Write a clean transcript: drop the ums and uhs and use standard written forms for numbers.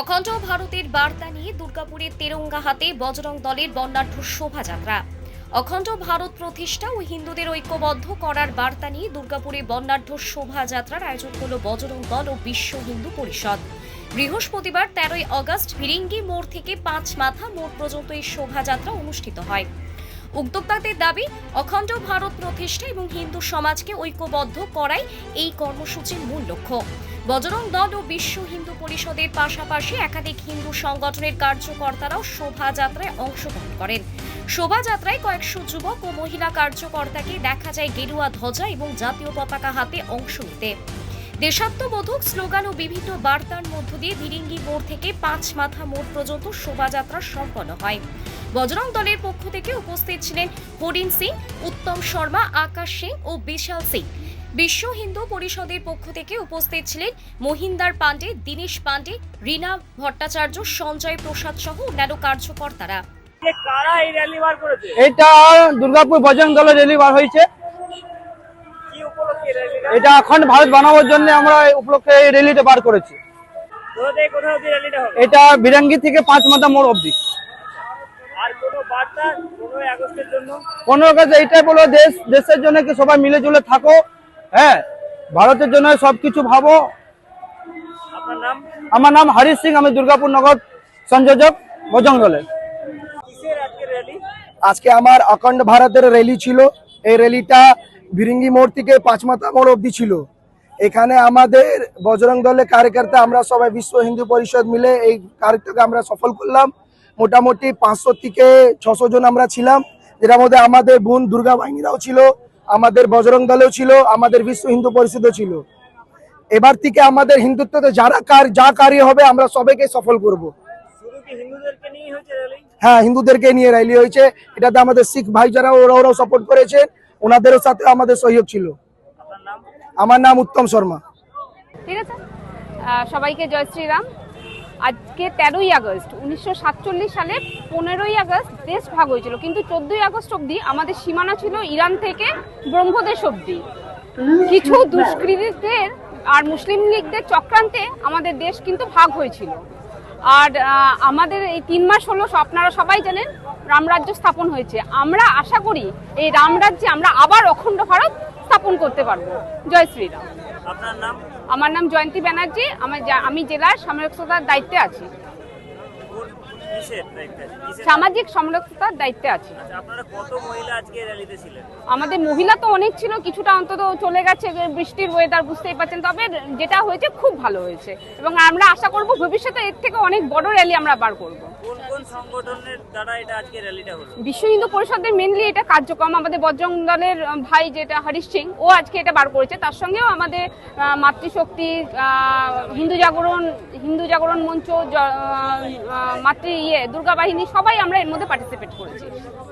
অখণ্ড ভারতের বার্তা নিয়ে দুর্গাপুরের তেরঙ্গা হাতে বজরং দলের বর্ণাঢ্য শোভাযাত্রা। অখণ্ড ভারত প্রতিষ্ঠা ও হিন্দুদের ঐক্যবদ্ধ করার বার্তা নিয়ে দুর্গাপুরে বর্ণাঢ্য শোভাযাত্রার আয়োজন করল বজরং দল ও বিশ্ব হিন্দু পরিষদ। বৃহস্পতিবার 13ই আগস্ট ফিরিঙ্গি মোড় থেকে 5 মাথা মোড় পর্যন্ত এই শোভাযাত্রা অনুষ্ঠিত হয়। উদ্যোক্তাদের দাবি, অখণ্ড ভারত প্রতিষ্ঠা এবং হিন্দু সমাজকে ঐক্যবদ্ধ করাই এই কর্মসূচির মূল লক্ষ্য। বজরং দল ও বিশ্ব হিন্দু পরিষদের পাশাপাশি একাধিক হিন্দু সংগঠনের কার্যকর্তারাও শোভাযাত্রায় অংশগ্রহণ করেন। শোভাযাত্রায় কয়েকশো যুবক ও মহিলা কার্যকর্তাকে দেখা যায় গেরুয়া ধ্বজা এবং জাতীয় পতাকা হাতে অংশ নিতে। দেশাত্মবোধক স্লোগান ও বিভিন্ন বার্তার মধ্য দিয়ে ফিরিঙ্গি মোড় থেকে 5 মাথা মোড় পর্যন্ত শোভাযাত্রা সম্পন্ন হয়। বজরং দলের পক্ষ থেকে উপস্থিত ছিলেন হরিণ সিং, উত্তম শর্মা, আকাশ সিং ও বিশাল সিং। বিশ্ব হিন্দু পরিষদের পক্ষ থেকে উপস্থিত ছিলেন মহিন্দার পান্ডে, দীনেশ পান্ডে, রীনা ভট্টাচার্য, সঞ্জয় প্রসাদ সহ অন্যান্য কার্যকর্তারা। এটা দুর্গাপুর বজরং দলের র্যালি বার হয়েছে। এটা অখণ্ড ভারত বানানোর জন্য আমরা এই উপলক্ষে এই র্যালিটা বার করেছি। এটা বিরাঙ্গি থেকে 5 মাথা মোড় অবধি। 15 আগস্ট এইটাই বলো, দেশের জন্য কি সবাই মিলে জুলে থাকো, হ্যাঁ, ভারতের জন্য সবকিছু ভাবো। আমার নাম হরিশ সিং, আমি দুর্গাপুর নগর সংযোজক বজরং দলের। আজকে আমার অখণ্ড ভারতের র্যালি ছিল। এই র্যালিটা ভিরিঙ্গি মোড় থেকে 5 মাথা মোড় অবধি ছিল। এখানে আমাদের বজরং দলের কার্যকর্তা আমরা সবাই বিশ্ব হিন্দু পরিষদ মিলে এই কার্যটাকে আমরা সফল করলাম। মোটামুটি 500 থেকে 600 জন আমরা ছিলাম, যেটার মধ্যে আমাদের বোন দুর্গা বাহিনীরাও ছিল, আমাদের বজরং দলেও ছিল, আমাদের বিশ্ব হিন্দু পরিষদও ছিল। এবার থেকে আমাদের হিন্দুত্বতে যা কার্য হবে আমরা সবাইকে সফল করব। হ্যাঁ, হিন্দুদেরকে নিয়ে র্যালি হয়েছে। এটাতে আমাদের শিখ ভাইচারা ওরাও সাপোর্ট করেছে, ওনাদের সাথে আমাদের সহযোগ ছিল। আমার নাম উত্তম শর্মা। ঠিক আছে, সবাইকে জয় শ্রীরাম। আজকে 13ই আগস্ট 1947 সালে 15ই আগস্ট দেশ ভাগ হয়েছিল, কিন্তু 14ই আগস্ট অবধি আমাদের সীমানা ছিল ইরান থেকে ব্রহ্মদেশ অবধি। কিছু দুষ্কৃতীদের আর মুসলিম লীগদের চক্রান্তে আমাদের দেশ কিন্তু ভাগ হয়েছিল। আর আমাদের এই 3 মাস হলো, আপনারা সবাই জানেন, রামরাজ্য স্থাপন হয়েছে। আমরা আশা করি এই রামরাজ্যে আমরা আবার অখণ্ড ভারত স্থাপন করতে পারবো। জয় শ্রীরাম। আপনার নাম? আমার নাম জয়ন্তী ব্যানার্জি। আমি জেলার সামরক্ষতার দায়িত্বে আছি, সামাজিক সামরক্ষতার দায়িত্বে আছি। আপনারা কত মহিলা আজকে র্যালিতে ছিলেন? আমাদের মহিলা তো অনেক ছিল, কিছুটা অন্তত চলে গেছে, বৃষ্টির ওয়েদার বুঝতেই পারছেন। তবে যেটা হয়েছে খুব ভালো হয়েছে এবং আমরা আশা করব ভবিষ্যতে এর থেকে অনেক বড় র্যালি আমরা বার করব। কোন কোন সংগঠনের দ্বারা এটা আজকে র্যালিটা হলো? বিশ্ব হিন্দু পরিষদের মেনলি এটা কার্যক্রম। আমাদের বজরং দলের ভাই যেটা হরিশ সিং, ও আজকে এটা বার করেছে। তার সঙ্গেও আমাদের মাতৃশক্তি, হিন্দু জাগরণ মঞ্চ, দুর্গা বাহিনী, সবাই আমরা এর মধ্যে পার্টিসিপেট করেছি।